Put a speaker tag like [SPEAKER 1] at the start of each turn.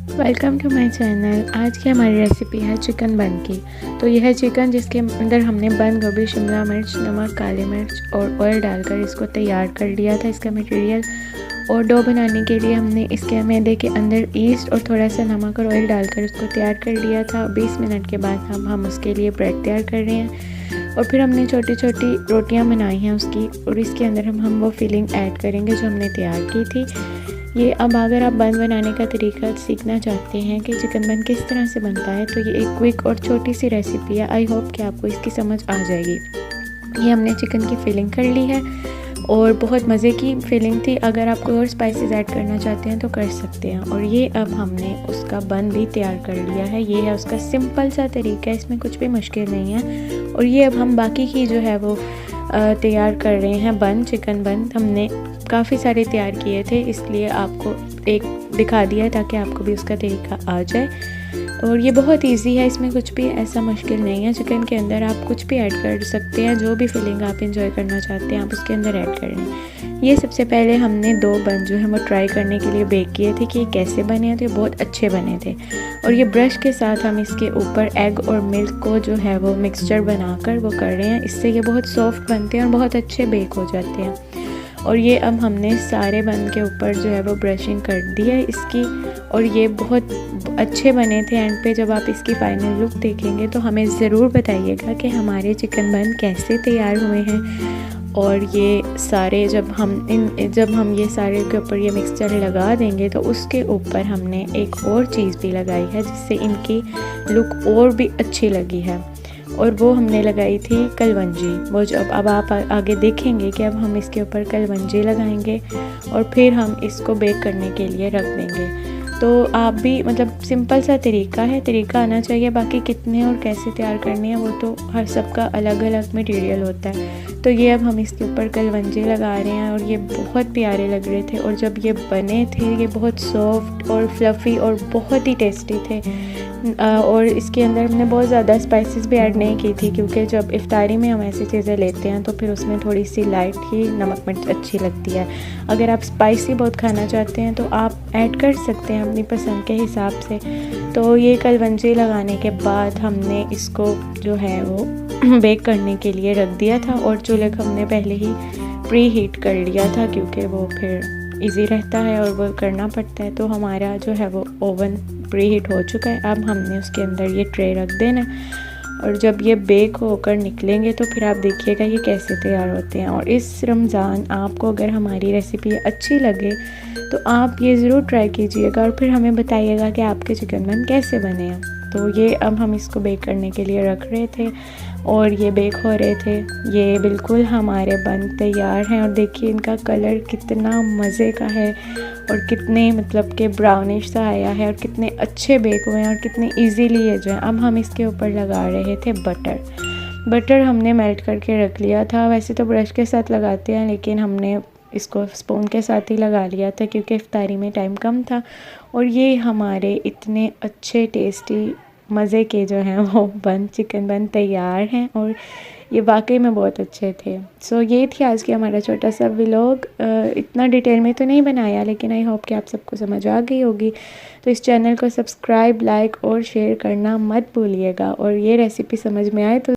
[SPEAKER 1] Welcome to my channel. आज की हमारी रेसिपी है चिकन बन की। तो यह है चिकन जिसके अंदर हमने बंद गोभी, शिमला मिर्च, नमक, काली मिर्च और ऑयल डालकर इसको तैयार कर लिया था। इसका मटेरियल और डो बनाने के लिए हमने इसके मैदे के अंदर ईस्ट और थोड़ा सा नमक और ऑयल डालकर इसको तैयार कर लिया था। 20 मिनट के बाद हम उसके लिए ब्रेड तैयार कर रहे हैं और फिर हमने छोटी छोटी रोटियां बनाई हैं उसकी, और इसके अंदर हम वो फिलिंग ऐड करेंगे जो हमने तैयार की थी। ये अब अगर आप बन बनाने का तरीका सीखना चाहते हैं कि चिकन बन किस तरह से बनता है, तो ये एक क्विक और छोटी सी रेसिपी है। आई होप कि आपको इसकी समझ आ जाएगी। ये हमने चिकन की फिलिंग कर ली है और बहुत मज़े की फिलिंग थी। अगर आप कोई और स्पाइसेस ऐड करना चाहते हैं तो कर सकते हैं। और ये अब हमने उसका बन भी तैयार कर लिया है। ये है उसका सिंपल सा तरीका है, इसमें कुछ भी मुश्किल नहीं है। और ये अब हम बाकी की जो है वो तैयार कर रहे हैं बन, चिकन बन। हमने काफ़ी सारे तैयार किए थे, इसलिए आपको एक दिखा दिया है ताकि आपको भी उसका तरीका आ जाए। और ये बहुत इजी है, इसमें कुछ भी ऐसा मुश्किल नहीं है। चिकन के अंदर आप कुछ भी ऐड कर सकते हैं, जो भी फिलिंग आप इंजॉय करना चाहते हैं आप उसके अंदर ऐड कर लें। ये सबसे पहले हमने 2 बन जो है वो ट्राई करने के लिए बेक किए थे कि कैसे बने थे। बहुत अच्छे बने थे। और ये ब्रश के साथ हम इसके ऊपर एग और मिल्क को जो है वो मिक्सचर बनाकर वो कर रहे हैं। इससे ये बहुत सॉफ्ट बनते हैं और बहुत अच्छे बेक हो जाते हैं। और ये अब हमने सारे बन के ऊपर जो है वो ब्रशिंग कर दी है इसकी, और ये बहुत अच्छे बने थे। एंड पे जब आप इसकी फ़ाइनल लुक देखेंगे तो हमें ज़रूर बताइएगा कि हमारे चिकन बन कैसे तैयार हुए हैं। और ये सारे जब हम ये सारे के ऊपर ये मिक्सचर लगा देंगे तो उसके ऊपर हमने एक और चीज़ भी लगाई है जिससे इनकी लुक और भी अच्छी लगी है, और वो हमने लगाई थी कलवंजी। वो जो अब आप आगे देखेंगे कि अब हम इसके ऊपर कलवंजी लगाएंगे और फिर हम इसको बेक करने के लिए रख देंगे। तो आप भी मतलब सिंपल सा तरीका है, तरीका आना चाहिए। बाकी कितने और कैसे तैयार करनी है वो तो हर सबका अलग अलग मटेरियल होता है। तो ये अब हम इसके ऊपर कलवंजी लगा रहे हैं और ये बहुत प्यारे लग रहे थे। और जब ये बने थे ये बहुत सॉफ्ट और फ्लफ़ी और बहुत ही टेस्टी थे। और इसके अंदर हमने बहुत ज़्यादा स्पाइसेस भी ऐड नहीं की थी, क्योंकि जब इफ्तारी में हम ऐसी चीज़ें लेते हैं तो फिर उसमें थोड़ी सी लाइट ही नमक मिर्च अच्छी लगती है। अगर आप स्पाइसी बहुत खाना चाहते हैं तो आप ऐड कर सकते हैं अपनी पसंद के हिसाब से। तो ये कलवंजी लगाने के बाद हमने इसको जो है वो बेक करने के लिए रख दिया था। और चूल्हे को हमने पहले ही प्री हीट कर लिया था, क्योंकि वो फिर इजी रहता है और वो करना पड़ता है। तो हमारा जो है वो ओवन प्री हीट हो चुका है। अब हमने उसके अंदर ये ट्रे रख देना, और जब ये बेक होकर निकलेंगे तो फिर आप देखिएगा ये कैसे तैयार होते हैं। और इस रमज़ान आपको अगर हमारी रेसिपी अच्छी लगे तो आप ये ज़रूर ट्राई कीजिएगा और फिर हमें बताइएगा कि आपके चिकन बन कैसे बने हैं। तो ये अब हम इसको बेक करने के लिए रख रहे थे और ये बेक हो रहे थे। ये बिल्कुल हमारे बन तैयार हैं और देखिए इनका कलर कितना मज़े का है और कितने मतलब के ब्राउनिश सा आया है और कितने अच्छे बेक हुए हैं और कितने इजीली ये जो है। अब हम इसके ऊपर लगा रहे थे बटर हमने मेल्ट करके रख लिया था। वैसे तो ब्रश के साथ लगाते हैं, लेकिन हमने इसको स्पून के साथ ही लगा लिया था क्योंकि इफ्तारी में टाइम कम था। और ये हमारे इतने अच्छे टेस्टी मज़े के जो हैं वो चिकन बन तैयार हैं और ये वाकई में बहुत अच्छे थे। सो ये थी आज की हमारा छोटा सा व्लॉग। इतना डिटेल में तो नहीं बनाया, लेकिन आई होप कि आप सबको समझ आ गई होगी। तो इस चैनल को सब्सक्राइब, लाइक और शेयर करना मत भूलिएगा। और ये रेसिपी समझ में आए तो